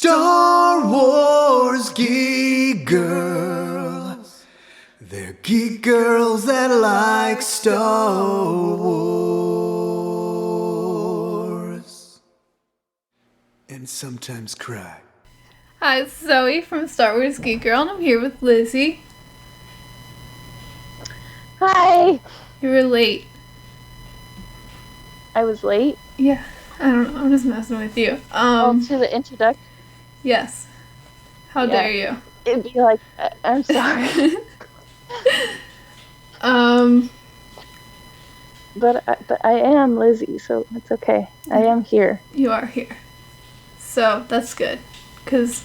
Star Wars geek girls. They're geek girls that like Star Wars. And sometimes cry. Hi, it's Zoe from Star Wars Geek Girl, and I'm here with Lizzy. Hi! You were late. I was late? Yeah, I don't know, I'm just messing with you. To the introduction? Yes. How dare you? It'd be like, I'm sorry. But I am Lizzy, so it's okay. I am here. You are here. So, that's good. Because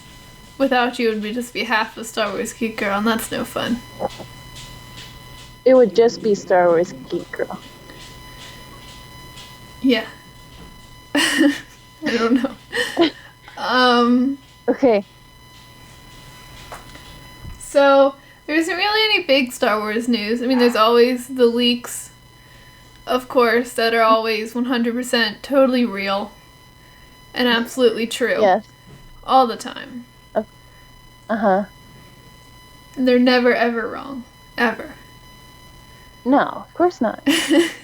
without you, it would just be half of Star Wars Geek Girl, and that's no fun. It would just be Star Wars Geek Girl. Yeah. I don't know. Okay. So, there isn't really any big Star Wars news. I mean, there's always the leaks, of course, that are always 100% totally real and absolutely true. Yes. All the time. Uh-huh. And they're never, ever wrong. Ever. No, of course not.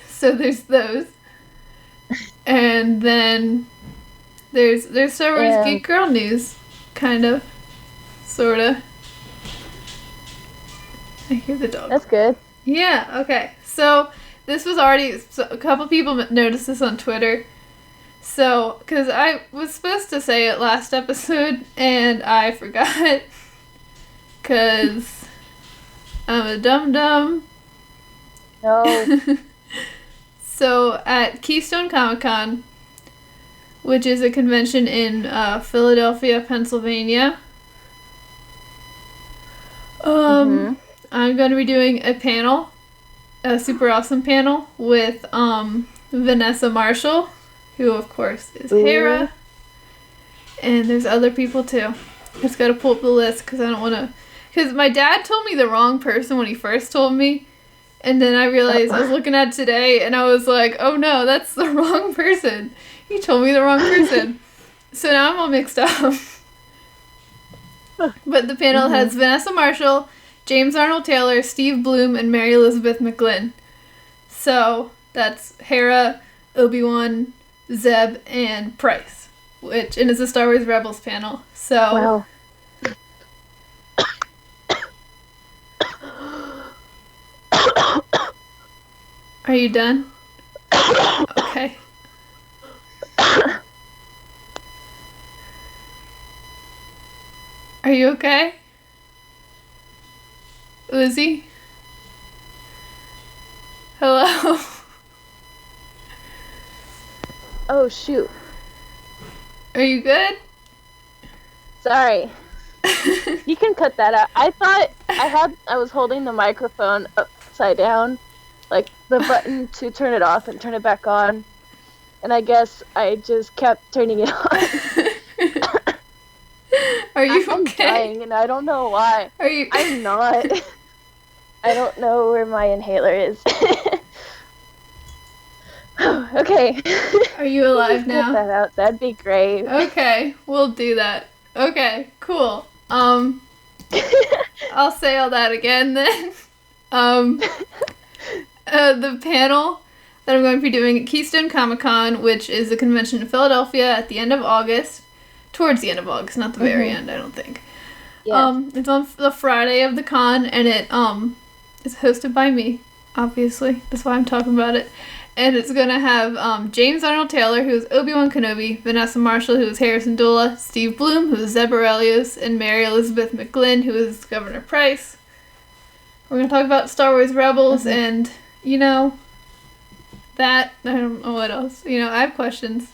So there's those. And then there's Star Wars Geek Girl news. Kind of. Sorta. I hear the dog. That's good. Yeah, okay. So, this was already... a couple people noticed this on Twitter. So, because I was supposed to say it last episode, and I forgot. Because I'm a dum-dum. No. So, at Keystone Comic-Con, which is a convention in Philadelphia, Pennsylvania, I'm going to be doing a panel, a super awesome panel, with Vanessa Marshall, who, of course, is Hera. And there's other people, too. I just got to pull up the list, because I don't want to... Because my dad told me the wrong person when he first told me. And then I realized I was looking at today, and I was like, oh no, that's the wrong person. He told me the wrong person. So now I'm all mixed up. But the panel has Vanessa Marshall, James Arnold Taylor, Steve Bloom, and Mary Elizabeth McGlynn. So that's Hera, Obi-Wan, Zeb, and Price. And it's a Star Wars Rebels panel. So... Wow. Are you done? Okay. Are you okay? Lizzy? Hello? Oh, shoot. Are you good? Sorry. You can cut that out. I thought I was holding the microphone upside down, like the button to turn it off and turn it back on, and I guess I just kept turning it on. Are you I'm okay? dying, and I don't know why. Are you? I'm not. I don't know where my inhaler is. Okay. Are you alive now? Cut that out. That'd be great. Okay, we'll do that. Okay, cool. I'll say all that again then. The panel that I'm going to be doing at Keystone Comic-Con, which is a convention in Philadelphia at the end of August. Towards the end of August, not the very end, I don't think. Yeah. It's on the Friday of the con, and it is hosted by me, obviously. That's why I'm talking about it. And it's going to have James Arnold Taylor, who is Obi-Wan Kenobi, Vanessa Marshall, who is Harrison Dula, Steve Bloom, who is Zeb Orrelios, and Mary Elizabeth McGlynn, who is Governor Price. We're going to talk about Star Wars Rebels and, that. I don't know what else. I have questions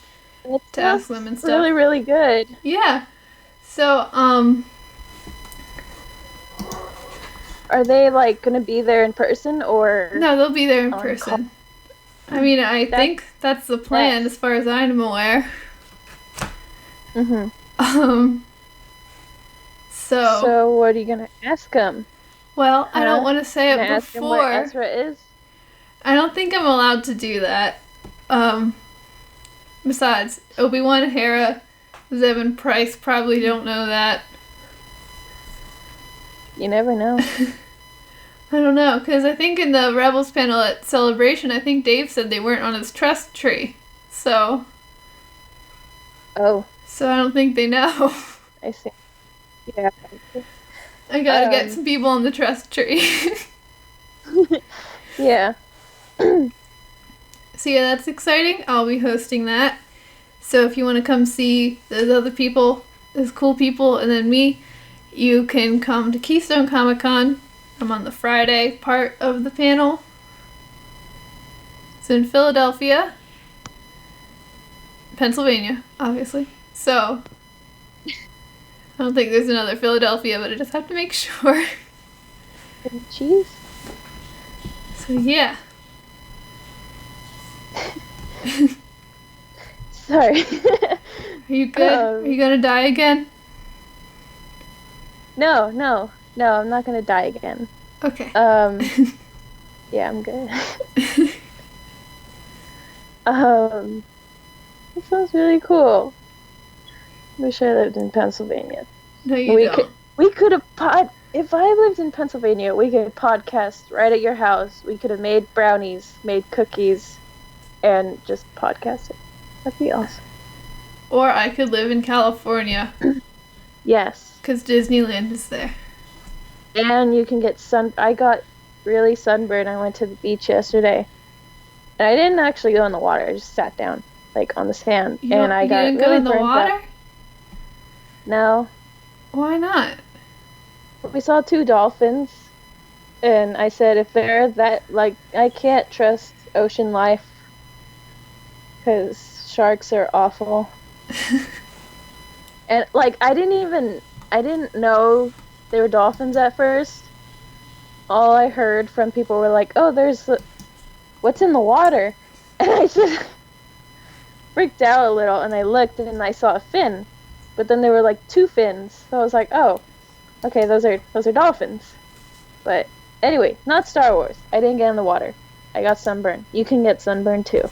to ask them and stuff. Really, really good. Yeah. So, Are they, going to be there in person, or... No, they'll be there in person. I mean, I think that's the plan as far as I'm aware. So what are you going to ask them? Well, I don't want to say it before. Ask them what Ezra is? I don't think I'm allowed to do that. Besides, Obi-Wan, Hera, Zeb and Price probably don't know that. You never know. I don't know, because I think in the Rebels panel at Celebration, I think Dave said they weren't on his trust tree. So Oh, I don't think they know. I see. Yeah. I gotta get some people on the trust tree. Yeah. So yeah, that's exciting. I'll be hosting that. So if you want to come see those other people, those cool people, and then me, you can come to Keystone Comic Con. I'm on the Friday part of the panel. It's in Philadelphia, Pennsylvania, obviously. So I don't think there's another Philadelphia, but I just have to make sure. Cheese? So yeah. Sorry. Are you good? Are you gonna die again? No, I'm not gonna die again. Okay. Yeah, I'm good. It sounds really cool. Wish I lived in Pennsylvania. No, you don't. We could have if I lived in Pennsylvania, we could podcast right at your house. We could have made brownies, made cookies, and just podcast it. That'd be awesome. Or I could live in California. Yes. Because Disneyland is there. And you can get I got really sunburned. I went to the beach yesterday. And I didn't actually go in the water. I just sat down, like, on the sand. You didn't go in the water? No. Why not? We saw 2 dolphins. And I said, if they're that, like, I can't trust ocean life. Because sharks are awful. And, like, I didn't know they were dolphins at first. All I heard from people were like, oh, what's in the water? And I just freaked out a little, and I looked, and I saw a fin. But then there were, like, 2 fins. So I was like, oh, okay, those are dolphins. But anyway, not Star Wars. I didn't get in the water. I got sunburned. You can get sunburned, too.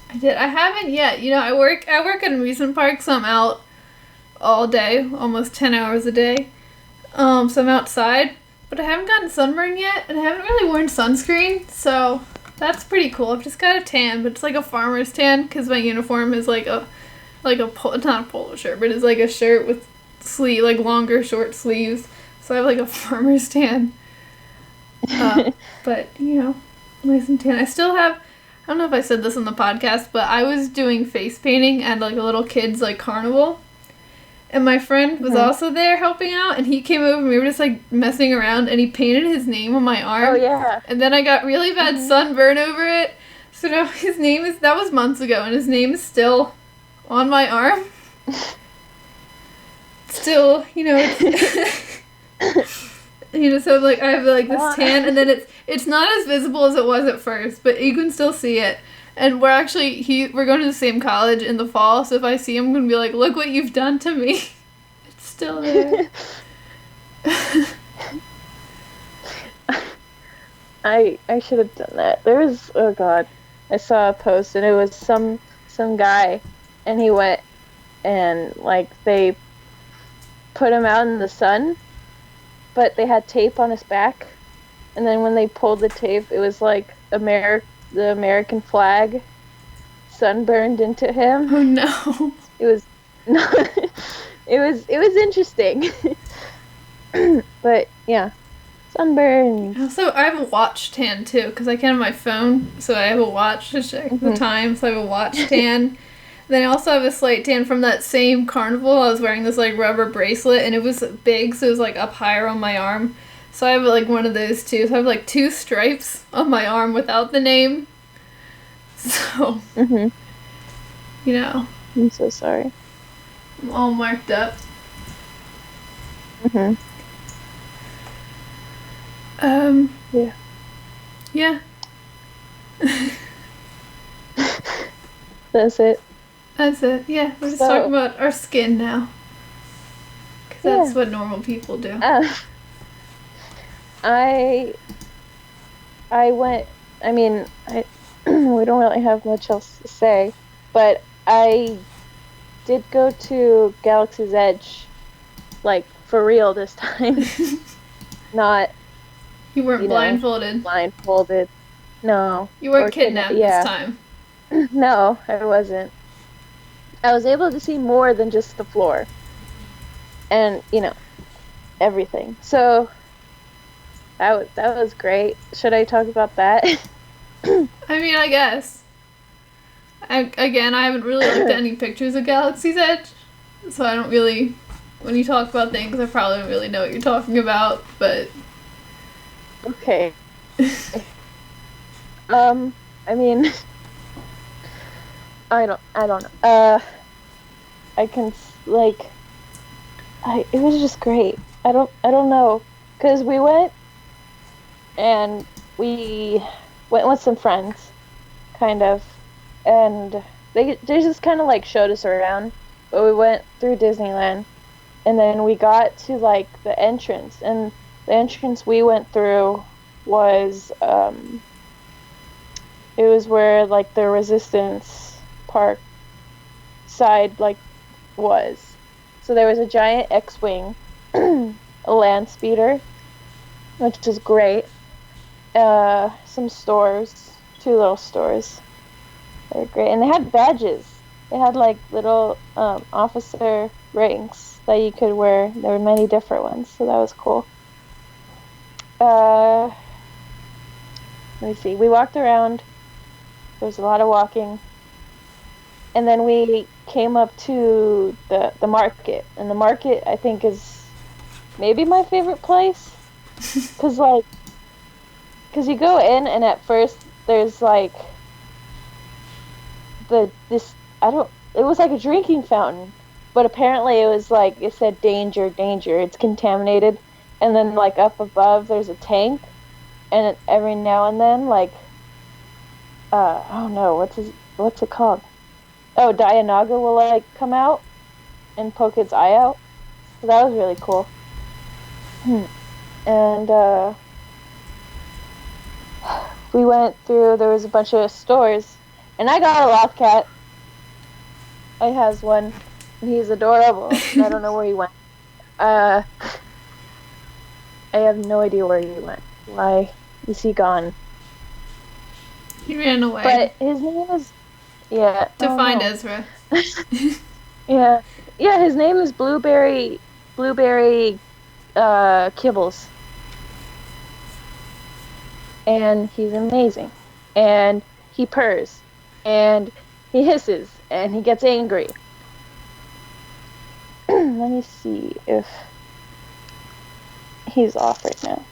I did. I haven't yet. You know, I work at an amusement park, so I'm out all day, almost 10 hours a day. So I'm outside, but I haven't gotten sunburned yet, and I haven't really worn sunscreen, so that's pretty cool. I've just got a tan, but it's like a farmer's tan, because my uniform is it's not a polo shirt, but it's like a shirt with longer short sleeves, so I have like a farmer's tan. But, you know, nice and tan. I still have, I don't know if I said this on the podcast, but I was doing face painting at like a little kid's like carnival. And my friend was also there helping out, and he came over and we were just like messing around, and he painted his name on my arm. Oh, yeah. And then I got really bad sunburn over it. So now that was months ago, and his name is still on my arm. Still, you know, so like I have like this tan, and then it's not as visible as it was at first, but you can still see it. And we're going to the same college in the fall, so if I see him, I'm going to be like, look what you've done to me. It's still there. I should have done that. There was, oh god, I saw a post, and it was some guy, and he went, and like they put him out in the sun, but they had tape on his back, and then when they pulled the tape, it was like the American flag sunburned into him. Oh no. It was it was interesting. But yeah, sunburn. Also, I have a watch tan too, because I can on my phone, so I have a watch to check the time, so I have a watch tan. Then I also have a slight tan from that same carnival. I was wearing this like rubber bracelet, and it was big, so it was like up higher on my arm. So I have like one of those too. So I have like 2 stripes on my arm without the name. So, you know. I'm so sorry. I'm all marked up. Yeah. Yeah. That's it. That's it. Yeah, we're just talking about our skin now. Because that's what normal people do. I we don't really have much else to say, but I did go to Galaxies Edge, like, for real this time. Not, You weren't blindfolded. blindfolded. No. You weren't Or kidnapped this time. No, I wasn't. I was able to see more than just the floor. And, everything. So, that was great. Should I talk about that? I mean, I guess. I haven't really looked at any pictures of Galaxy's Edge, so I don't really... When you talk about things, I probably don't really know what you're talking about, but... Okay. I mean... I don't know. I can, like... it was just great. I don't know. Because we went, and we went with some friends, kind of, and they just kind of, like, showed us around. But we went through Disneyland, and then we got to, like, the entrance, and the entrance we went through was, it was where, like, the Resistance Park side, like, was. So there was a giant X-Wing, a land speeder, which is great. Some stores, 2 little stores. They were great. And they had badges. They had, like, little officer ranks that you could wear. There were many different ones, so that was cool. Let me see. We walked around. There was a lot of walking. And then we came up to the market. And the market, I think, is maybe my favorite place. Because you go in, and at first there's, like, it was like a drinking fountain. But apparently it was, like, it said, danger, danger, it's contaminated. And then, like, up above there's a tank. And every now and then, like, I don't know, what's it called? Oh, Dianaga will, like, come out and poke its eye out. So that was really cool. And, we went through, there was a bunch of stores, and I got a loft cat. I has one, and he's adorable. I don't know where he went. I have no idea where he went. Why is he gone? He ran away. But his name is... Yeah. To find Ezra. Yeah. Yeah, his name is Blueberry Kibbles. And he's amazing. And he purrs. And he hisses. And he gets angry. Let me see if he's off right now.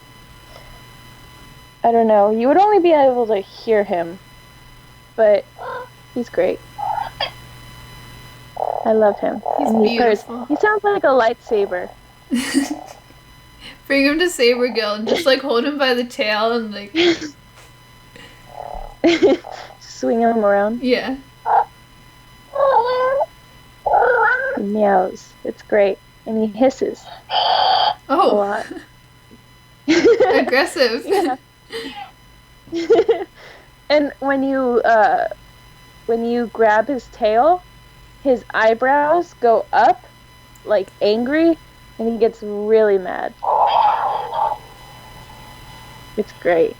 I don't know. You would only be able to hear him. But he's great. I love him. He's and he beautiful. purrs. He sounds like a lightsaber. Bring him to Saber Guild and just, like, hold him by the tail and, like... Swing him around. Yeah. He meows. It's great. And he hisses. A lot. Aggressive. Yeah. And when you grab his tail, his eyebrows go up, like, angry, and he gets really mad. It's great.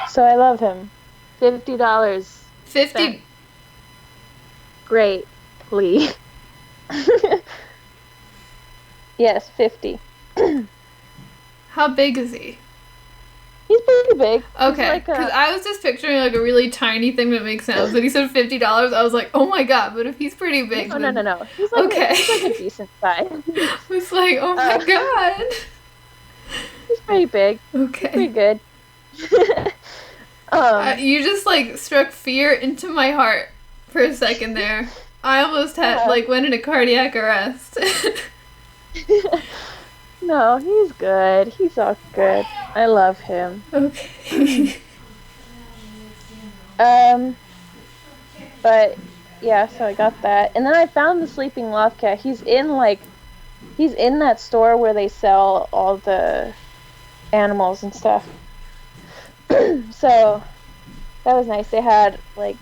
So I love him. $50. 50. Greatly. Yes, 50. How big is he? He's pretty big. Okay, because I was just picturing, like, a really tiny thing that makes sounds. But he said $50. I was like, oh my god, but if he's pretty big... No. He's like, he's like a decent size. I was like, oh my god. He's pretty big. Okay. Pretty good. You just, like, struck fear into my heart for a second there. I almost had, like, went into cardiac arrest. No, he's good. He's all good. I love him. Okay. But yeah, so I got that, and then I found the sleeping loft cat. He's in that store where they sell all the animals and stuff. So that was nice. They had, like,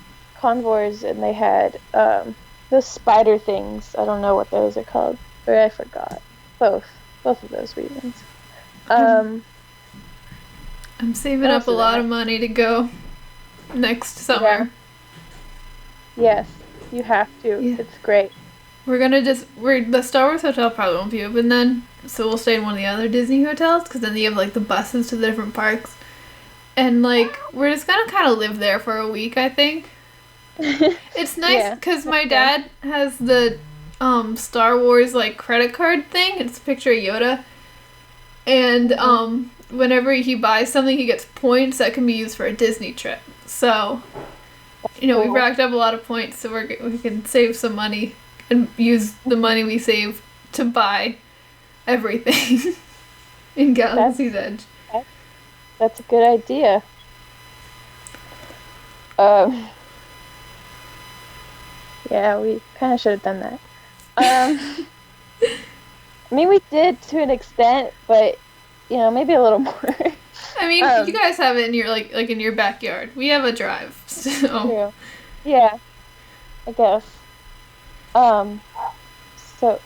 convoys, and they had the spider things. I don't know what those are called, or I forgot. Both of those reasons. I'm saving What up else a is lot in of it? money to go next summer. Yes, you have to. Yeah. It's great. The Star Wars hotel probably won't be open then, so we'll stay in one of the other Disney hotels because then you have like the buses to the different parks, and like we're just gonna kind of live there for a week. I think it's nice Yeah, because my okay. dad has the Star Wars like credit card thing. It's a picture of Yoda, and whenever he buys something, he gets points that can be used for a Disney trip. So we Cool. racked up a lot of points, so we can save some money and use the money we save to buy everything in Galaxy's Edge. That's a good idea. Yeah, we kind of should have done that. I mean, we did to an extent, but maybe a little more. I mean, you guys have it in your like in your backyard. We have a drive, so True. Yeah, I guess. So,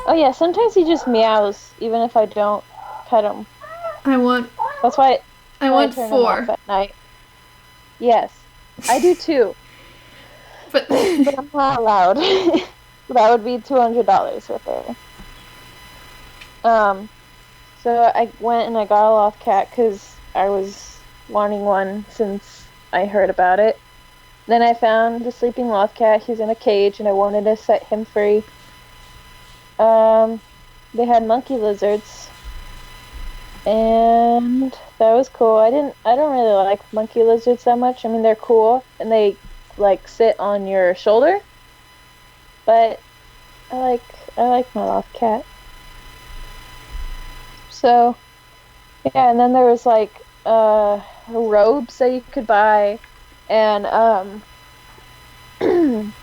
oh yeah, sometimes he just meows even if I don't pet him. I want That's why I want turn him 4. off at night. Yes, I do too, But but I'm not allowed. That would be $200 right there. So I went and I got a loft cat because I was wanting one since I heard about it. Then I found the sleeping loft cat. He's in a cage, and I wanted to set him free. They had monkey lizards, and that was cool. I don't really like monkey lizards that much. I mean, they're cool, and they like sit on your shoulder. But I like my loft cat. So yeah, and then there was like robes that you could buy, and and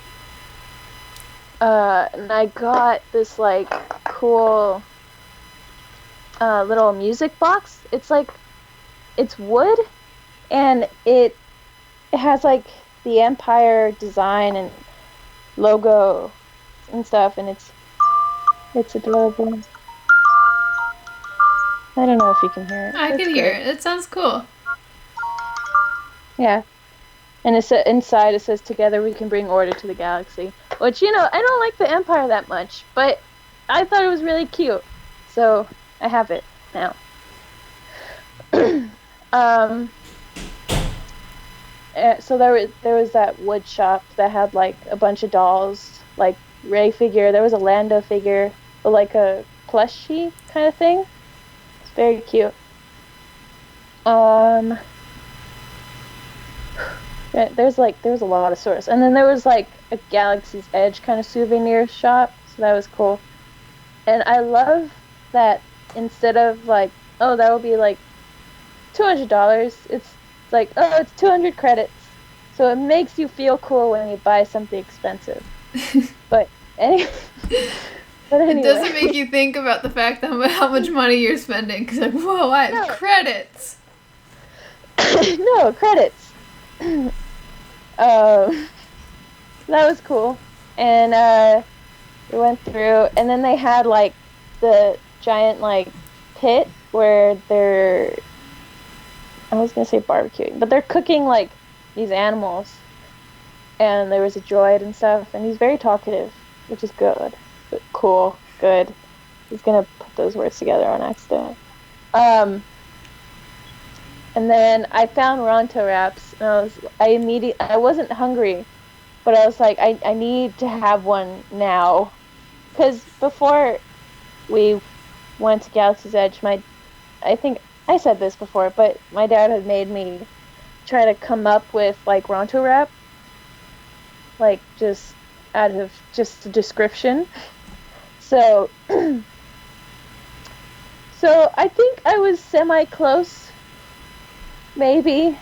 I got this like cool little music box. It's wood, and it has like the Empire design and logo and stuff, and it's adorable. I don't know if you can hear it. I can hear it. It sounds cool. Yeah. And inside it says, "Together we can bring order to the galaxy." Which, I don't like the Empire that much, but I thought it was really cute. So, I have it now. So there was that wood shop that had, like, a bunch of dolls, like, Rey figure. There was a Lando figure, like a plushie kind of thing. It's very cute. There was a lot of stores, and then there was like a Galaxy's Edge kind of souvenir shop, so that was cool. And I love that instead of like, oh, that would be like $200, it's like, oh, it's 200 credits, so it makes you feel cool when you buy something expensive. But anyway, It doesn't make you think about the fact that how much money you're spending, because like, whoa, I have credits. No credits. That was cool, and we went through, and then they had like the giant like pit where I was gonna say barbecuing, but they're cooking like these animals, and there was a droid and stuff, and he's very talkative, which is good, but cool, good. He's gonna put those words together on accident. And then I found Ronto wraps, and I wasn't hungry, but I was like, I need to have one now. Because before we went to Galaxy's Edge, I think I said this before, but my dad had made me try to come up with, like, Ronto wrap. Like, just out of just a description. So, so I think I was semi-close. Maybe.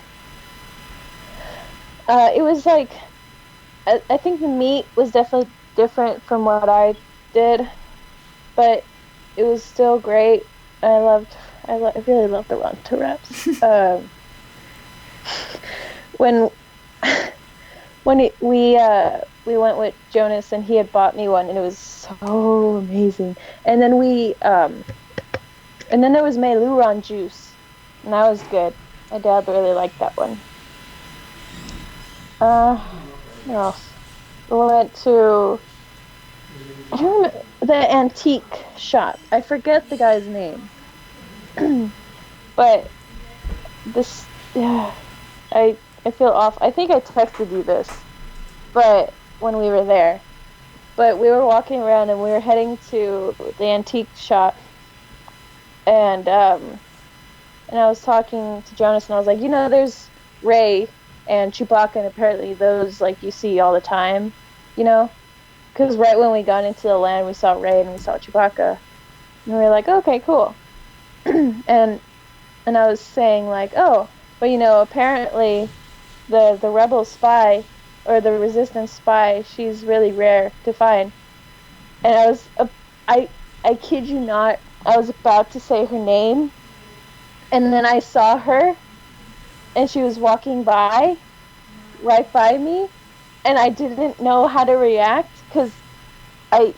It was like, I think the meat was definitely different from what I did, but it was still great. I really loved the Ronto wraps. when we went with Jonas, and he had bought me one, and it was so amazing. And then there was Meiluron juice, and that was good. My dad really liked that one. What else? We went to, I don't remember, the antique shop. I forget the guy's name. But this, yeah, I feel off. I think I texted you this, but when we were there. But we were walking around, and we were heading to the antique shop, and I was talking to Jonas, and I was like, there's Ray and Chewbacca, and apparently those, like, you see all the time, because right when we got into the land, we saw Ray and we saw Chewbacca, and we were like, okay, cool. and I was saying, like, oh, but apparently the rebel spy, or the resistance spy, she's really rare to find. And I kid you not, I was about to say her name, and then I saw her, and she was walking by, right by me, and I didn't know how to react, because I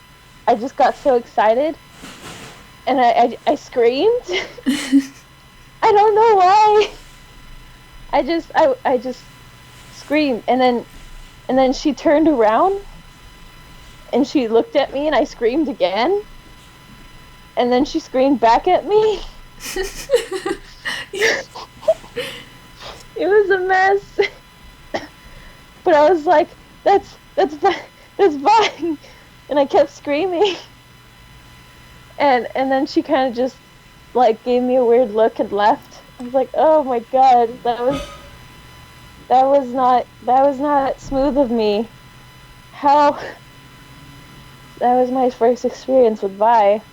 just got so excited, and I screamed. I don't know why. I just screamed, and then she turned around, and she looked at me, and I screamed again, and then she screamed back at me. It was a mess. But I was like, that's fine. And I kept screaming. And then she kind of just, like, gave me a weird look and left. I was like, oh my god, that was not smooth of me. How? That was my first experience with Vi.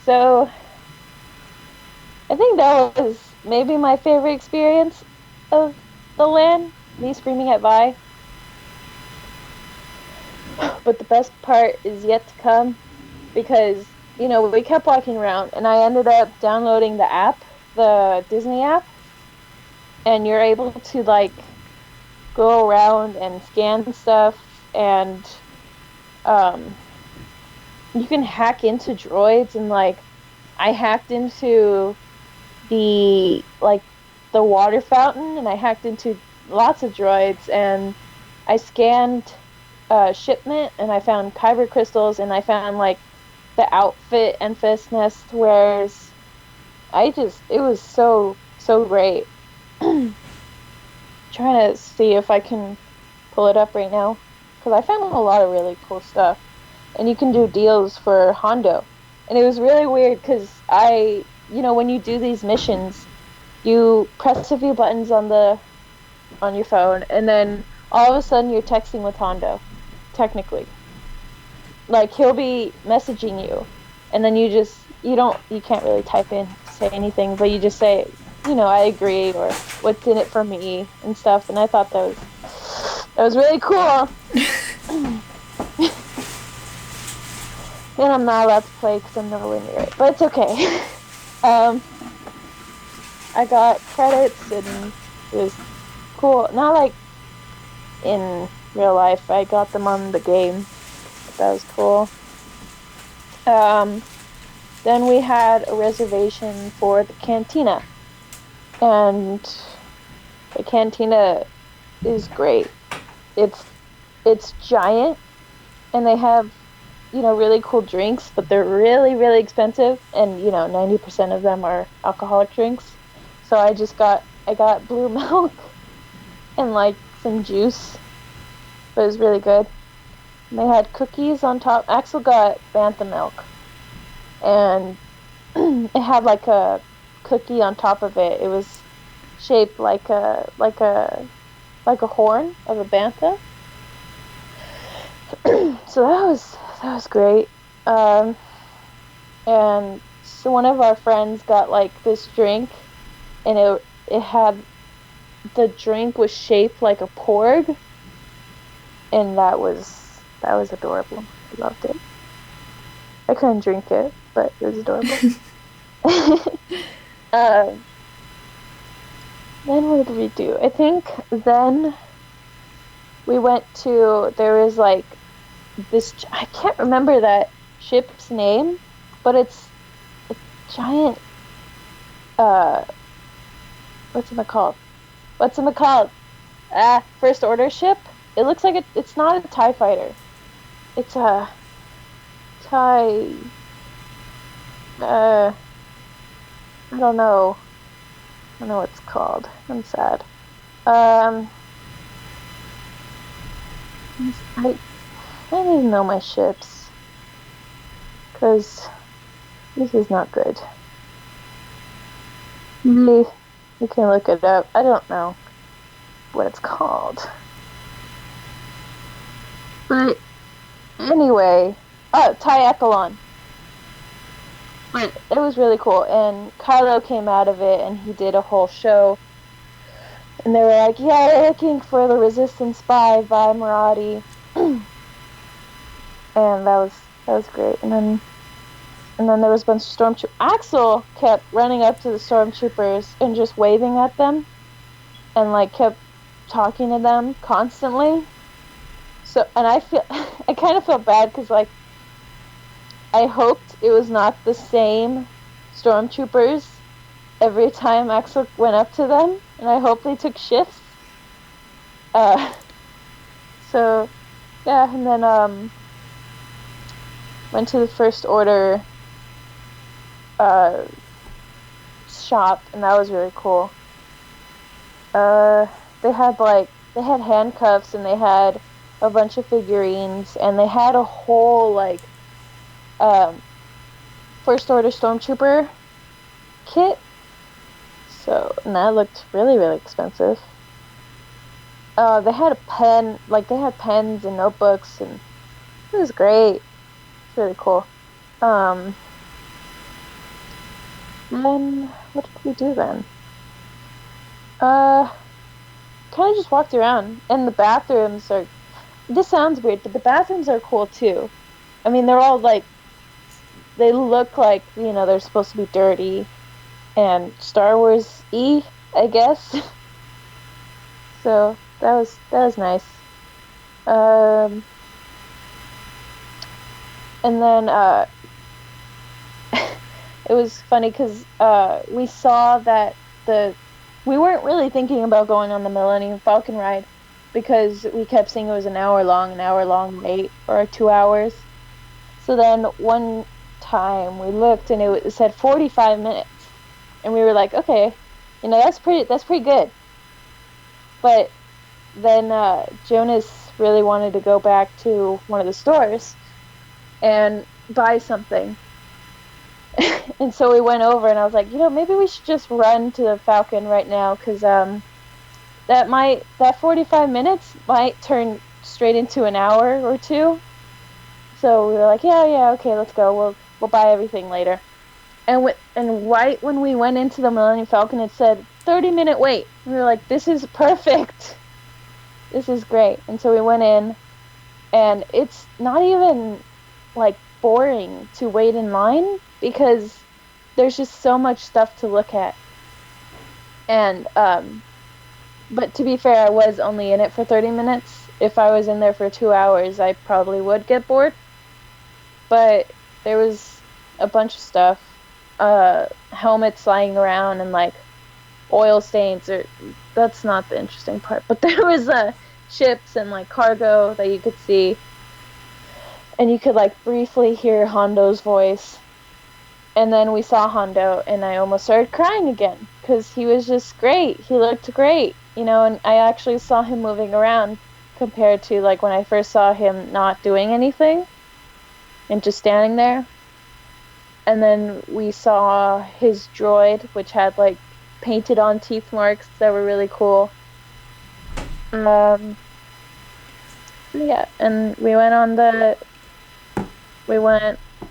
So I think that was maybe my favorite experience of the land, me screaming at Vi. But the best part is yet to come, because, we kept walking around, and I ended up downloading the app, the Disney app, and you're able to, like, go around and scan stuff, and you can hack into droids, and, like, I hacked into the water fountain, and I hacked into lots of droids, and I scanned shipment, and I found kyber crystals, and I found, like, the outfit Enfys Nest wears. It was so great. Trying to see if I can pull it up right now, because I found a lot of really cool stuff, and you can do deals for Hondo, and it was really weird, because when you do these missions, you press a few buttons on your phone, and then all of a sudden you're texting with Hondo, technically. Like, he'll be messaging you, and then you can't really type in to say anything, but you just say, I agree, or what's in it for me, and stuff, and I thought that was really cool. And I'm not allowed to play because I'm nowhere near it, but it's okay. I got credits, and it was cool. Not like in real life, I got them on the game. That was cool. Then we had a reservation for the cantina, and the cantina is great. It's giant, and they have, really cool drinks, but they're really, really expensive, and 90% of them are alcoholic drinks. So I got blue milk and, like, some juice, but it was really good. And they had cookies on top. Axel got bantha milk, and it had, like, a cookie on top of it. It was shaped like a horn of a bantha. So that was great. And so one of our friends got, like, this drink, and it had, the drink was shaped like a porg, and that was adorable. I loved it. I couldn't drink it, but it was adorable. Then what did we do? I think then we went to, there was like this, I can't remember that ship's name, but it's a giant, what's it called? First Order ship. It looks like it's not a TIE fighter. It's a TIE, I don't know. I don't know what it's called. I'm sad. I need to know my ships. Because this is not good. You can look it up. I don't know what it's called. But anyway, TIE Echelon. But it was really cool, and Kylo came out of it, and he did a whole show. And they were like, "Yeah, we're looking for the Resistance spy, Vi Marati," and that was great. And then there was a bunch of stormtroopers. Axel kept running up to the stormtroopers and just waving at them, and like kept talking to them constantly. So, and I kind of felt bad because like I hoped it was not the same stormtroopers every time Axel went up to them, and I hope they took shifts. So yeah, and then went to the First Order shop, and that was really cool. They had handcuffs, and they had a bunch of figurines, and they had a whole like First Order Stormtrooper kit. So, and that looked really, really expensive. They had a pen, like they had pens and notebooks, and it was great. It's really cool. Then what did we do then? Kind of just walked around, and the bathrooms are. This sounds weird, but the bathrooms are cool too. I mean, they're all like, they look like, you know, they're supposed to be dirty and Star Wars-y, I guess. So that was nice. And then it was funny because we saw that we weren't really thinking about going on the Millennium Falcon ride because we kept saying it was an hour long wait, or 2 hours. So then one time we looked and it said 45 minutes, and we were like, okay, you know, that's pretty good. But then Jonas really wanted to go back to one of the stores and buy something. And so we went over, and I was like, you know, maybe we should just run to the Falcon right now, because that 45 minutes might turn straight into an hour or two. So we were like, yeah, okay, let's go. We'll buy everything later. And right when we went into the Millennium Falcon, it said 30-minute wait. We were like, this is perfect. This is great. And so we went in, and it's not even like boring to wait in line because there's just so much stuff to look at. And but to be fair, I was only in it for 30 minutes. If I was in there for 2 hours, I probably would get bored. But there was a bunch of stuff, helmets lying around, and like oil stains. That's not the interesting part. But there was ships and like cargo that you could see, and you could like briefly hear Hondo's voice. And then we saw Hondo, and I almost started crying again because he was just great. He looked great, you know. And I actually saw him moving around compared to like when I first saw him not doing anything and just standing there. And then we saw his droid, which had like painted on teeth marks that were really cool. Yeah, and we went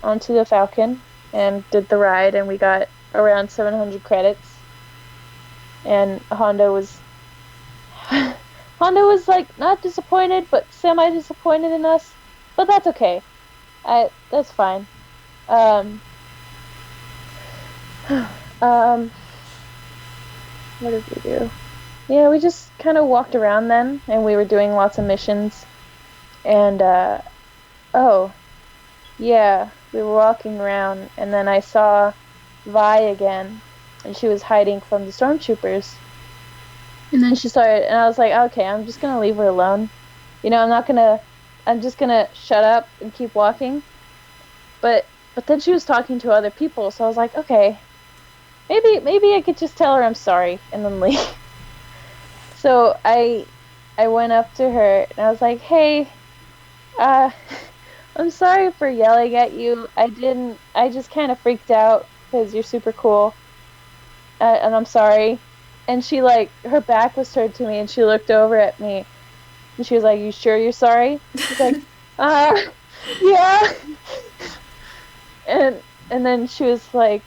onto the Falcon and did the ride, and we got around 700 credits. And Hondo was like not disappointed, but semi-disappointed in us. But that's okay. That's fine. What did we do? yeah, we just kind of walked around then, and we were doing lots of missions. And, oh, yeah, we were walking around, and then I saw Vi again, and she was hiding from the stormtroopers. And then she started, and I was like, okay, I'm just gonna leave her alone. You know, I'm just gonna shut up and keep walking. But then she was talking to other people, so I was like, okay, maybe I could just tell her I'm sorry and then leave. So I went up to her and I was like, hey, uh, I'm sorry for yelling at you. I just kind of freaked out because you're super cool. And I'm sorry. And she, like, her back was turned to me and she looked over at me and she was like, you sure you're sorry? She's like, yeah. And then she was like,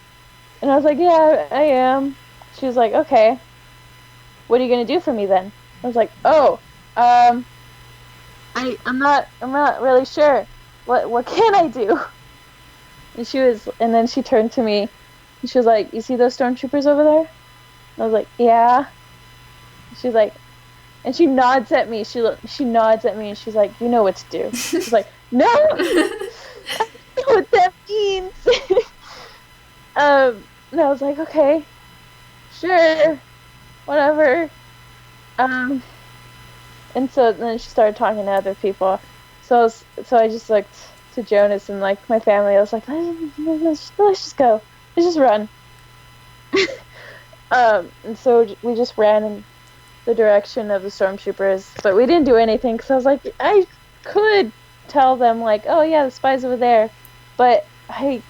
and I was like, yeah, I am. She was like, okay, what are you gonna do for me then? I was like, oh, I'm not really sure. What can I do? And then she turned to me and she was like, you see those stormtroopers over there? And I was like, yeah. She's like, and she nods at me. She nods at me and she's like, you know what to do. She's like, no, I don't know what that means. And I was like, okay, sure, whatever. And so then she started talking to other people. So I just looked to Jonas and, like, my family. I was like, let's just go. Let's just run. And so we just ran in the direction of the stormtroopers, but we didn't do anything because I was like, I could tell them, like, oh yeah, the spy's over there, but I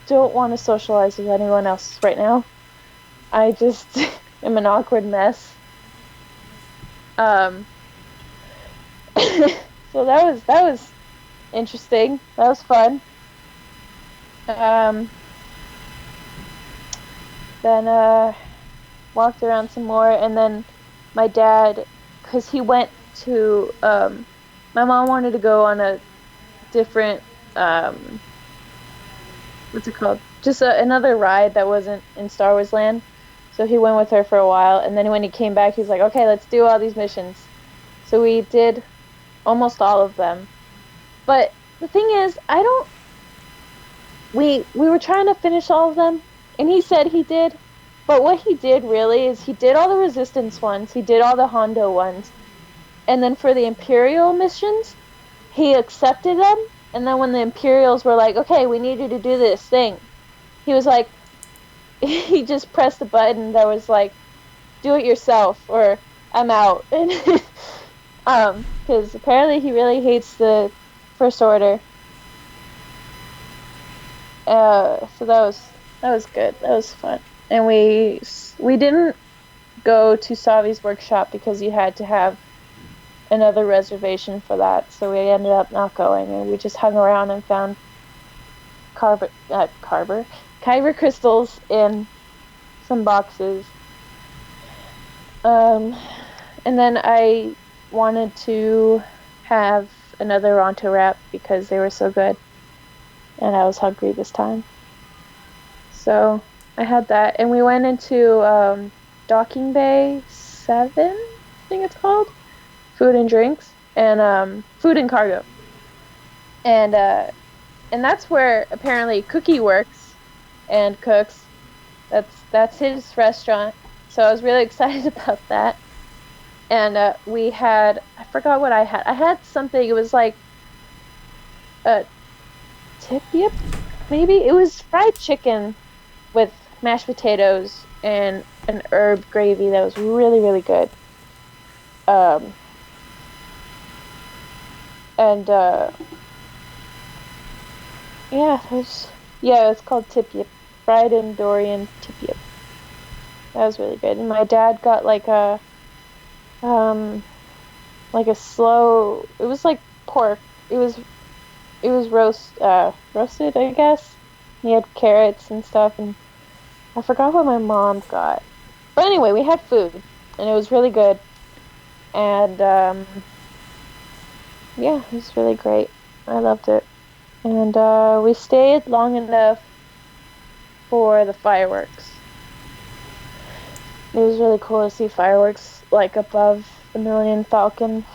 don't want to socialize with anyone else right now. I just am an awkward mess. So that was interesting. That was fun. Then walked around some more, and then my dad, because he went to, my mom wanted to go on a different, what's it called? Just another ride that wasn't in Star Wars Land. So he went with her for a while, and then when he came back, he was like, okay, let's do all these missions. So we did almost all of them. But the thing is, we were trying to finish all of them, and he said he did, but what he did really is he did all the Resistance ones, he did all the Hondo ones, and then for the Imperial missions, he accepted them, and then when the Imperials were like, okay, we need you to do this thing, he was like, he just pressed a button that was like, do it yourself, or I'm out. Because apparently he really hates the First Order. So that was good. That was fun. And we didn't go to Savi's workshop because you had to have another reservation for that. So we ended up not going, and we just hung around and found kyber crystals in some boxes. And then I wanted to have another Ronto wrap because they were so good, and I was hungry this time. So I had that, and we went into Docking Bay 7, I think it's called, food and drinks, and food and cargo. And that's where apparently Cookie works and cooks. That's his restaurant. So I was really excited about that. And we had, I forgot what I had. I had something, it was like a tip-yip, maybe? It was fried chicken with mashed potatoes and an herb gravy that was really, really good. It's called tip-yip. Fried Andorian tip-yip. That was really good. And my dad got like a slow, it was like pork. It was roasted, I guess. He had carrots and stuff, and I forgot what my mom got. But anyway, we had food, and it was really good. And it was really great. I loved it. And we stayed long enough for the fireworks. It was really cool to see fireworks like above the Millennium Falcon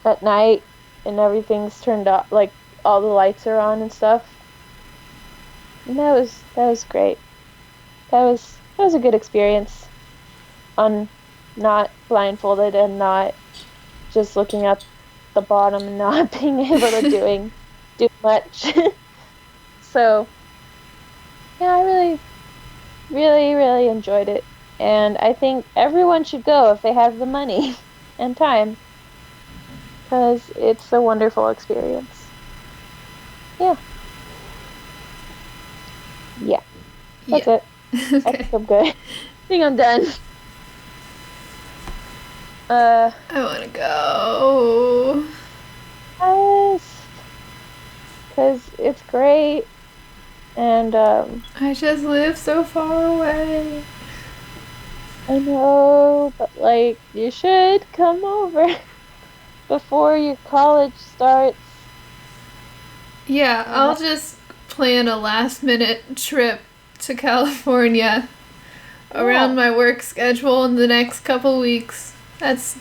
at night, and everything's turned up, like all the lights are on and stuff. And that was great. That was a good experience. On not blindfolded and not just looking at the bottom and not being able to do much. So yeah, I really, really, really enjoyed it. And I think everyone should go if they have the money and time, because it's a wonderful experience. Yeah. Yeah. That's it. I Okay. think I'm good. I think I'm done. I want to go. Yes. Because it's great. And, I just live so far away. I know, but, like, you should come over before your college starts. Yeah, I'll just plan a last minute trip to California around my work schedule in the next couple weeks. That's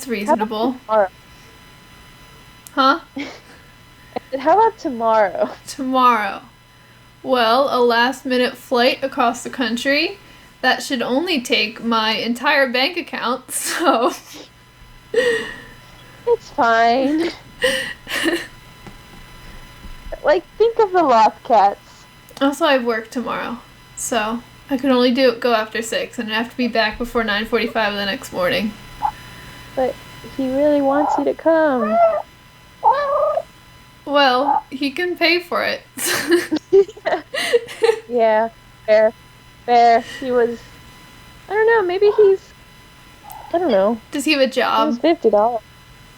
reasonable. Huh? How about tomorrow? Tomorrow. Well, a last minute flight across the country. That should only take my entire bank account, so. It's fine. Like, think of the lost cats. Also, I have work tomorrow, so I can only go after 6, and I have to be back before 9:45 the next morning. But he really wants you to come. Well, he can pay for it. Yeah, fair. He was, I don't know, maybe I don't know. Does he have a It was job?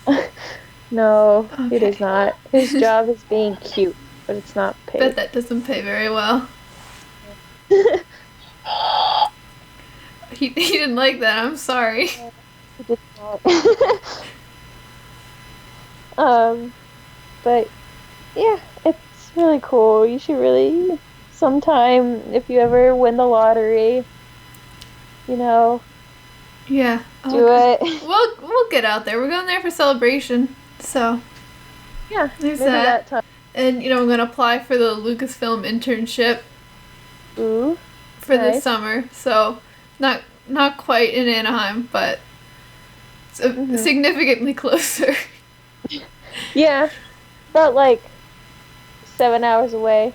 $50. No, Okay. it is not. His job is being cute, but it's not paid. Bet that doesn't pay very well. He didn't like that. I'm sorry. He did not. But yeah, it's really cool. You should really, sometime, if you ever win the lottery, Yeah. do it. We'll get out there. We're going there for celebration. So, Yeah, there's maybe that. time. And I'm going to apply for the Lucasfilm internship Ooh, for this nice. summer. So, not quite in Anaheim, but significantly closer. Yeah, about like 7 hours away.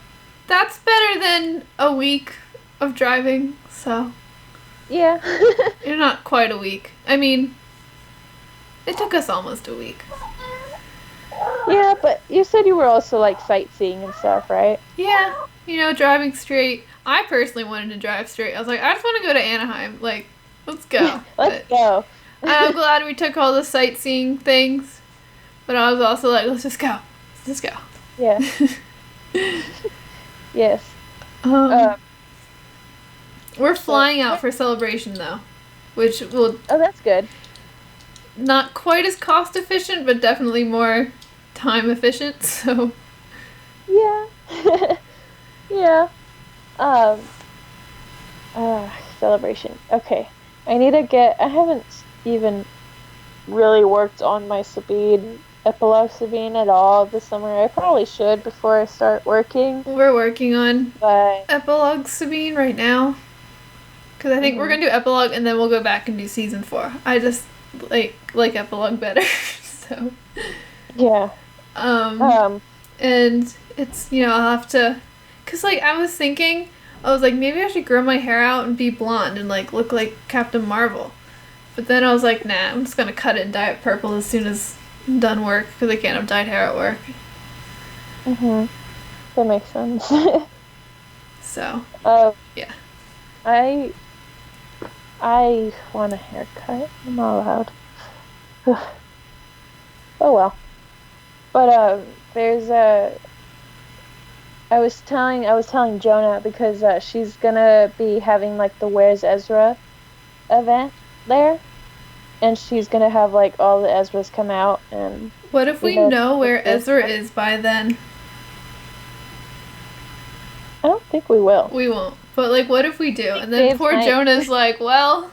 That's better than a week of driving. So, Yeah. not quite a week. I mean, it took us almost a week. Yeah, but you said you were also like sightseeing and stuff, right? Yeah, driving straight. I personally wanted to drive straight. I was like, I just want to go to Anaheim. Like, let's go. Let's go. I'm glad we took all the sightseeing things. But I was also like, let's just go. Let's just go. Yeah. Yes. We're flying out for celebration, though. Which will Oh, that's good. not quite as cost efficient, but definitely more time efficient. So, Yeah. Yeah. Celebration. Okay. I haven't even really worked on my epilogue Sabine at all this summer. I probably should before I start working, we're working on but Epilogue Sabine right now. Because I think we're going to do Epilogue and then we'll go back and do Season 4. I just like Epilogue better. So, yeah. and it's, I'll have to, because, I was thinking, I was like, maybe I should grow my hair out and be blonde and, look like Captain Marvel. But then I was like, nah, I'm just going to cut it and dye it purple as soon as I'm done work, because I can't have dyed hair at work. That makes sense. So, yeah. I want a haircut. I'm not allowed. Oh well. But I was telling Jonah because she's gonna be having the Where's Ezra event there, and she's gonna have all the Ezras come out and. What if we know where Ezra is by then? I don't think we will. We won't. But, like, what if we do? And then Dave's poor right. Jonah's like, well...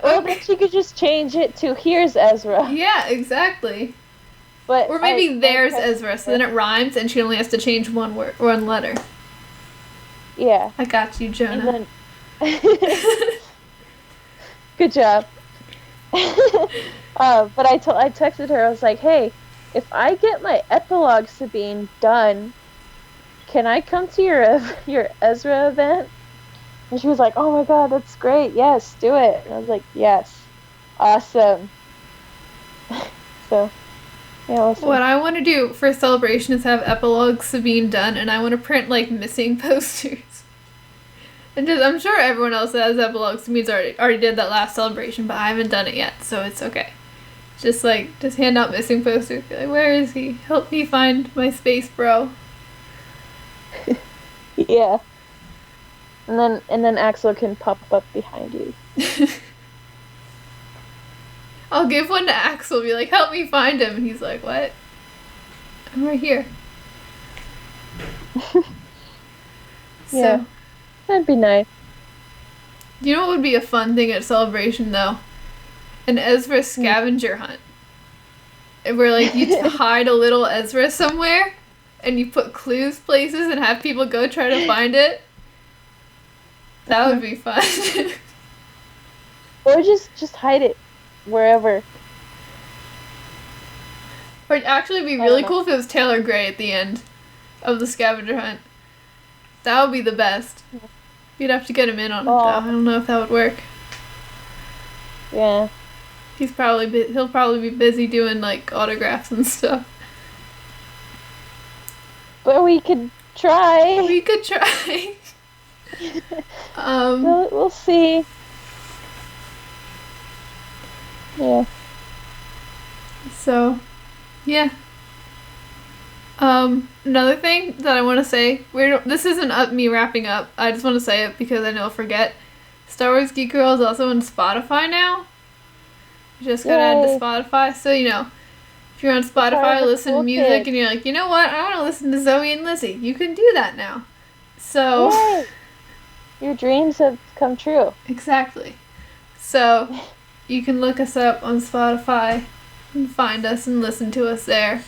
Well, then she could just change it to here's Ezra. Yeah, exactly. But Or maybe there's I Ezra, so then it rhymes and she only has to change one word, one letter. Yeah. I got you, Jonah. And then... Good job. But I texted her, I was like, hey, if I get my epilogue Sabine done, can I come to your Ezra event? And she was like, oh my god, that's great, yes, do it. And I was like, yes, awesome. So, yeah, we'll see. What I want to do for Celebration is have epilogue Sabine done, and I want to print, like, missing posters. And just, I'm sure everyone else that has epilogue Sabine's already did that last Celebration, but I haven't done it yet, so it's okay. Just hand out missing posters. Be like, where is he? Help me find my space bro. Yeah. And then Axel can pop up behind you. I'll give one to Axel, be like, help me find him. And he's like, what? I'm right here. Yeah. So, That'd be nice. you know what would be a fun thing at Celebration, though? An Ezra scavenger hunt. Where, like, you hide a little Ezra somewhere, and you put clues places and have people go try to find it. That would be fun. Or just hide it wherever. Or it'd actually be really cool if it was Taylor Gray at the end of the scavenger hunt. That would be the best. You'd have to get him in on it, though. I don't know if that would work. Yeah. He'll probably be busy doing, like, autographs and stuff. But we could try. We could try. We'll see. Yeah. So, yeah. Another thing that I want to say, this isn't me wrapping up, I just want to say it because I know I'll forget. Star Wars Geek Girl is also on Spotify now. You just gotta add to Spotify, so if you're on Spotify, listen to music, and you're like, you know what, I want to listen to Zoe and Lizzy. You can do that now. So... Yay. Your dreams have come true. Exactly. So, you can look us up on Spotify and find us and listen to us there.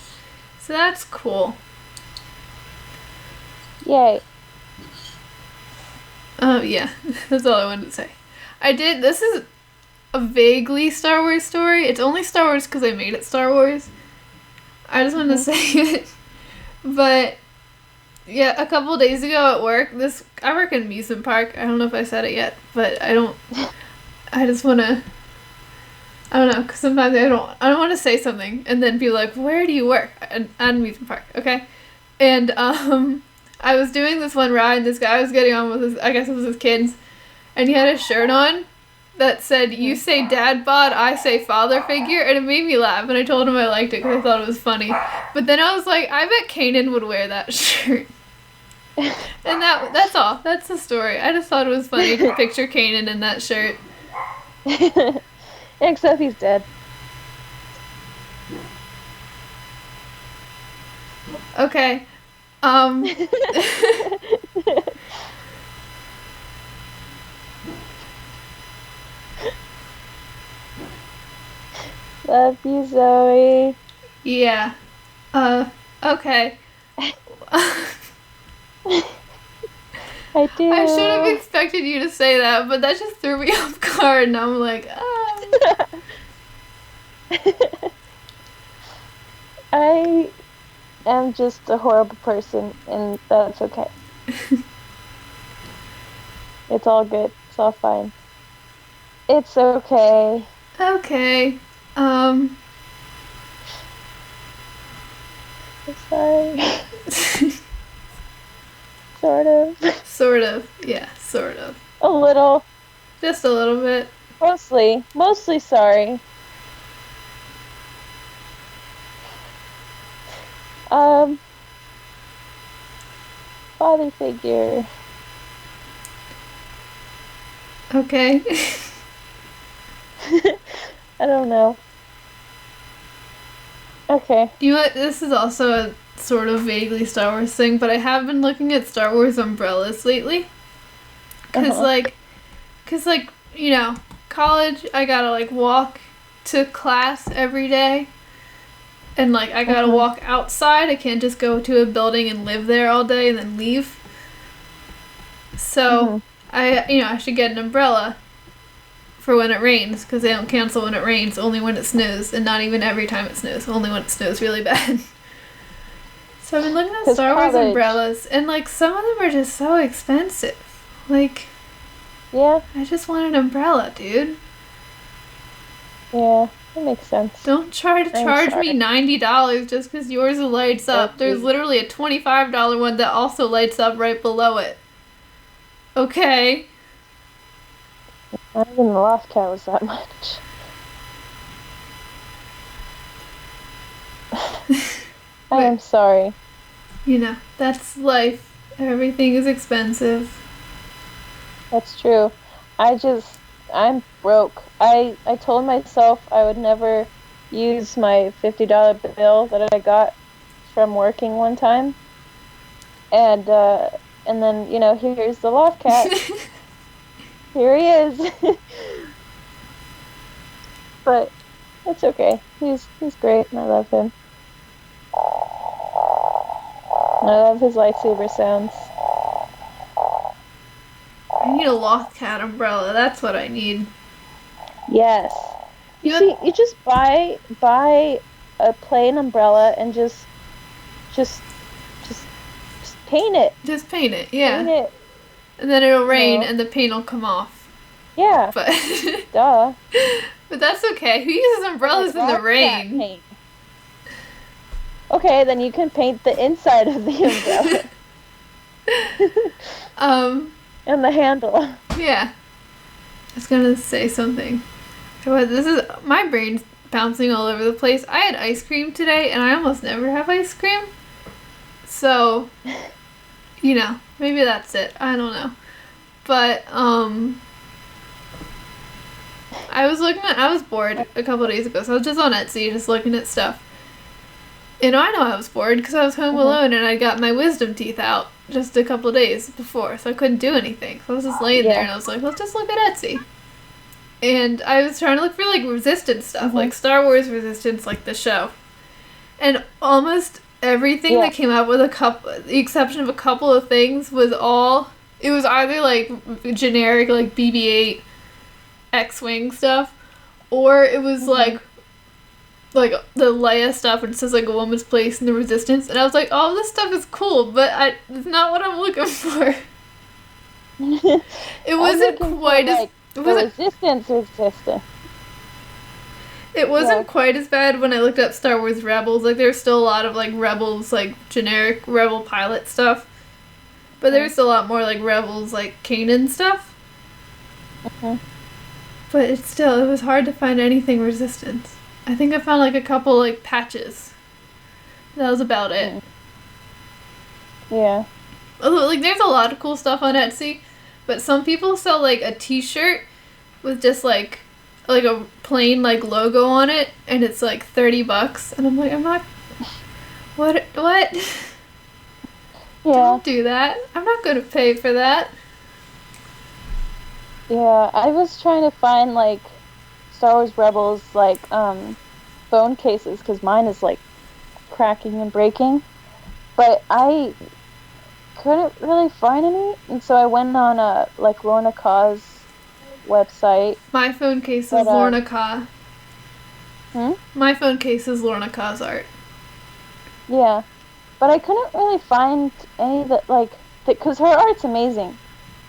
So that's cool. Yay. Yeah, that's all I wanted to say. This is a vaguely Star Wars story. It's only Star Wars because I made it Star Wars. I just wanted to say it. But, yeah, a couple days ago at work, I work in an amusement park. I don't know if I said it yet, but I just want to, I don't know, because sometimes I don't want to say something and then be like, where do you work? At an amusement park, okay? And, I was doing this one ride, this guy was getting on with I guess it was his kids, and he had a shirt on that said, you say dad bod, I say father figure, and it made me laugh, and I told him I liked it because I thought it was funny. But then I was like, I bet Kanan would wear that shirt. And that's all. That's the story. I just thought it was funny to picture Kanan in that shirt. Except he's dead. Okay. Love you, Zoe. Yeah. Okay. I do. I should have expected you to say that, but that just threw me off guard, and I'm like, I am just a horrible person, and that's okay. It's all good. It's all fine. It's okay. Okay. I'm sorry. Sort of. Sort of. Yeah, sort of. A little. Just a little bit. Mostly sorry. Father figure. Okay. I don't know. Okay. You know what? This is also sort of vaguely Star Wars thing, but I have been looking at Star Wars umbrellas lately. Cause like, you know, college, I gotta like walk to class every day. And like, I gotta walk outside. I can't just go to a building and live there all day and then leave. So, I should get an umbrella for when it rains, because they don't cancel when it rains, only when it snows, and not even every time it snows, only when it snows really bad. So I've been looking at Star Wars umbrellas, and like, some of them are just so expensive. Like, yeah, I just want an umbrella, dude. Yeah, that makes sense. Don't try to charge me $90 just because yours lights up. There's literally a $25 one that also lights up right below it. Okay. Not even the Lost Cat was that much. I am sorry. You know, that's life. Everything is expensive. That's true. I'm broke. I told myself I would never use my $50 bill that I got from working one time. And then, you know, here's the Lost Cat. Here he is. But it's okay. He's great and I love him. I love his lightsaber sounds. I need a Lost Cat umbrella. That's what I need. Yes. You just buy a plain umbrella and just paint it. Just paint it, yeah. Paint it. And then it'll rain and the paint will come off. Yeah. But duh. But that's okay. Who uses umbrellas in the rain? Paint. Okay, then you can paint the inside of the umbrella. And the handle. Yeah. I was gonna say something. My brain's bouncing all over the place. I had ice cream today, and I almost never have ice cream. So, you know, maybe that's it. I don't know. But, I was bored a couple days ago, so I was just on Etsy, just looking at stuff. And I know I was bored because I was home alone and I got my wisdom teeth out just a couple days before, so I couldn't do anything. So I was just laying there and I was like, let's just look at Etsy. And I was trying to look for like Resistance stuff, like Star Wars Resistance, like the show. And almost everything that came up with the exception of a couple of things it was either like generic like BB-8 X-Wing stuff, or it was like the Leia stuff, and it says like a woman's place in the Resistance, and I was like, oh, this stuff is cool, but it's not what I'm looking for. It wasn't quite as Resistance. It wasn't quite as bad when I looked up Star Wars Rebels. Like, there's still a lot of like Rebels, like generic Rebel pilot stuff, but there's still a lot more like Rebels, like Kanan stuff. But it was hard to find anything Resistance. I think I found like a couple like patches. That was about it. Yeah. Although like there's a lot of cool stuff on Etsy, but some people sell like a t-shirt with just like a plain like logo on it, and it's like $30, and I'm like, I'm not. What? Yeah. Don't do that. I'm not gonna pay for that. Yeah, I was trying to find like Star Wars Rebels like phone cases because mine is like cracking and breaking, but I couldn't really find any, and so I went on like Lorna Kaw's website. My phone case is Lorna Kaw. My phone case is Lorna Kaw's art. Yeah, but I couldn't really find any that like because her art's amazing,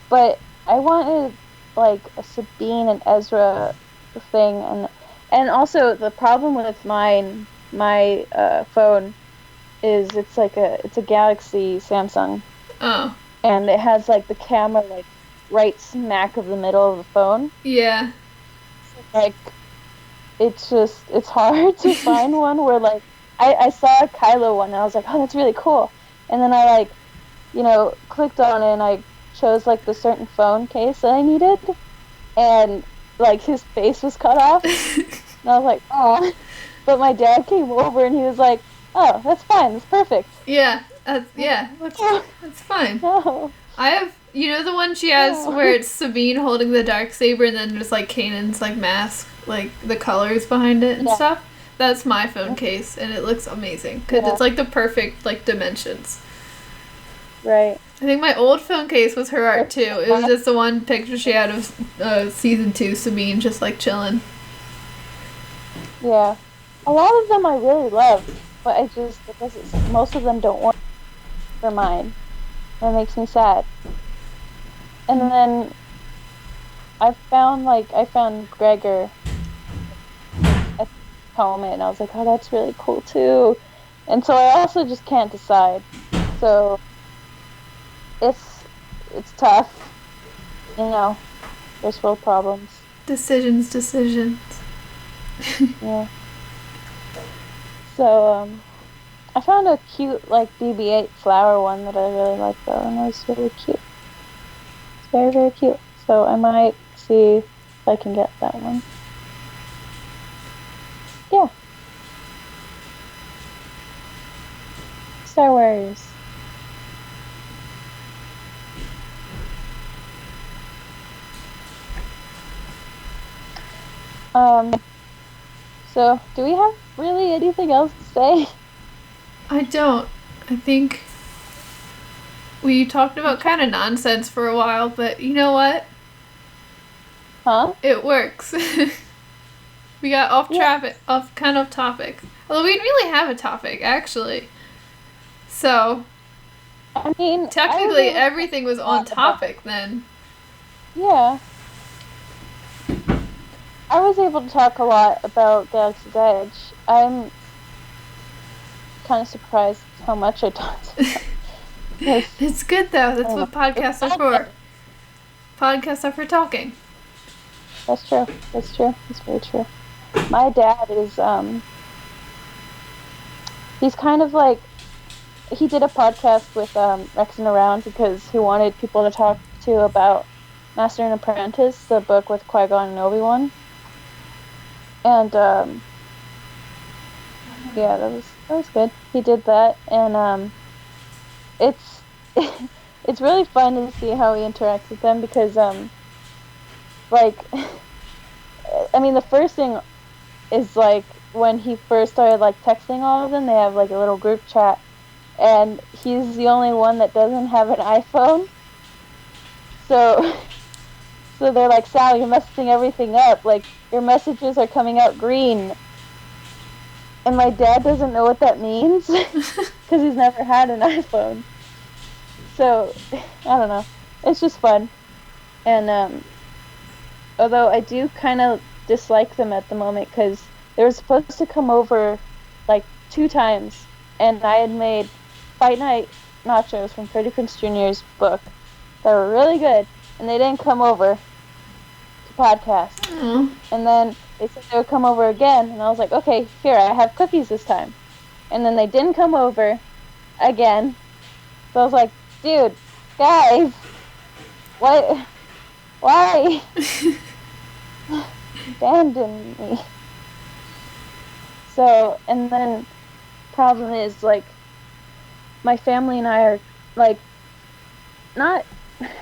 but I wanted like a Sabine and Ezra thing, and also the problem with my phone is it's a Galaxy Samsung. Oh. And it has like the camera like right smack of the middle of the phone. Yeah. Like it's hard to find one where like I saw a Kylo one and I was like, oh, that's really cool, and then I like clicked on it and I chose like the certain phone case that I needed, and like his face was cut off. And I was like, oh. But my dad came over and he was like, Oh, that's fine. That's perfect. Yeah, that's fine. No. I have, the one she has No. where it's Sabine holding the Darksaber and then there's like Kanan's like mask, like the colors behind it and stuff. That's my phone case, and it looks amazing because it's like the perfect like dimensions. Right. I think my old phone case was her art too. It was just the one picture she had of season 2 Sabine just like chilling. Yeah. A lot of them I really love, but most of them don't want for mine. That makes me sad. And then I found Gregor at Helmet, and I was like, oh, that's really cool too. And so I also just can't decide. So it's tough. There's full problems. Decisions. Yeah. So I found a cute like BB-8 flower one that I really like though, and it was really cute. It's very, very cute. So I might see if I can get that one. Yeah. Star Wars. So do we have really anything else to say? I don't. I think we talked about kind of nonsense for a while, but you know what? Huh? It works. We got off topic. Although we didn't really have a topic, actually. So, I mean, technically everything was on topic then. Yeah. I was able to talk a lot about Galaxies Edge. I'm kind of surprised how much I talked about. It's good though. That's what podcasts are for. Podcasts are for talking. That's true. That's very true. My dad is, he's kind of like, he did a podcast with Rex and Around because he wanted people to talk to about Master and Apprentice, the book with Qui-Gon and Obi-Wan. And, yeah, that was good. He did that, and, it's, it's really fun to see how he interacts with them because, like, I mean, the first thing is, like, when he first started, like, texting all of them, they have, like, a little group chat, and he's the only one that doesn't have an iPhone. So they're like, Sal, you're messing everything up. Like, your messages are coming out green. And my dad doesn't know what that means because he's never had an iPhone. So, I don't know. It's just fun. And, although I do kind of dislike them at the moment because they were supposed to come over, like, 2 times. And I had made Fight Night nachos from Freddie Prinze Jr.'s book that were really good. And they didn't come over to podcast. Aww. And then they said they would come over again. And I was like, okay, here, I have cookies this time. And then they didn't come over again. So I was like, dude, guys, what? Why? Abandon me. So, and then problem is, like, my family and I are, like, not,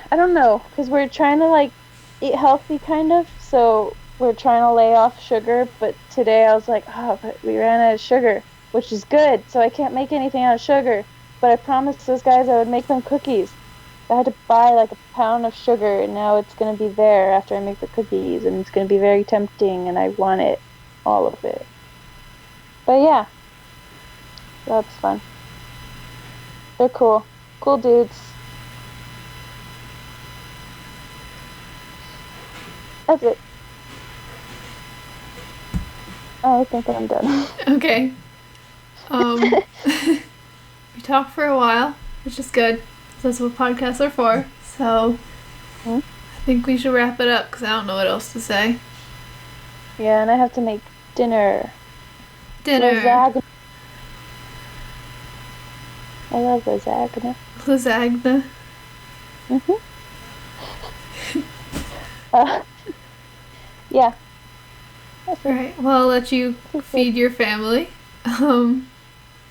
I don't know, because we're trying to, like, eat healthy, kind of, so we're trying to lay off sugar, but today I was like, oh, but we ran out of sugar, which is good, so I can't make anything out of sugar, but I promised those guys I would make them cookies. I had to buy, like, a pound of sugar, and now it's going to be there after I make the cookies, and it's going to be very tempting, and I want it, all of it. But yeah, that's fun. They're cool. Cool dudes. That's it. I think I'm done. Okay. We talked for a while, which is good. That's what podcasts are for. So, I think we should wrap it up because I don't know what else to say. Yeah, and I have to make dinner. Lasagna. I love lasagna. Lasagna. Yeah. That's it. Alright, well, I'll let you feed your family.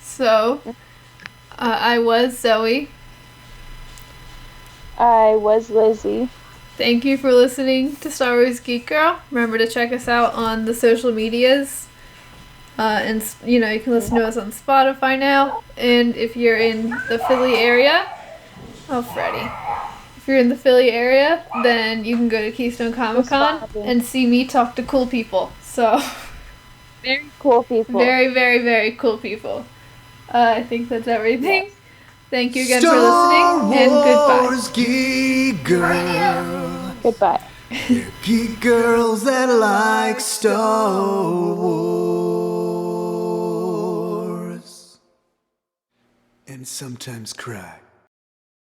So, I was Zoe. I was Lizzy. Thank you for listening to Star Wars Geek Girl. Remember to check us out on the social medias. And, you can listen to us on Spotify now. And if you're in the Philly area, Freddie. If you're in the Philly area, then you can go to Keystone Comic Con and see me talk to cool people. So, very cool people. Very, very, very cool people. I think that's everything. Yes. Thank you again for listening, and goodbye. Wars Geek Girl. Goodbye. They're geek girls that like Star Wars. And sometimes cry.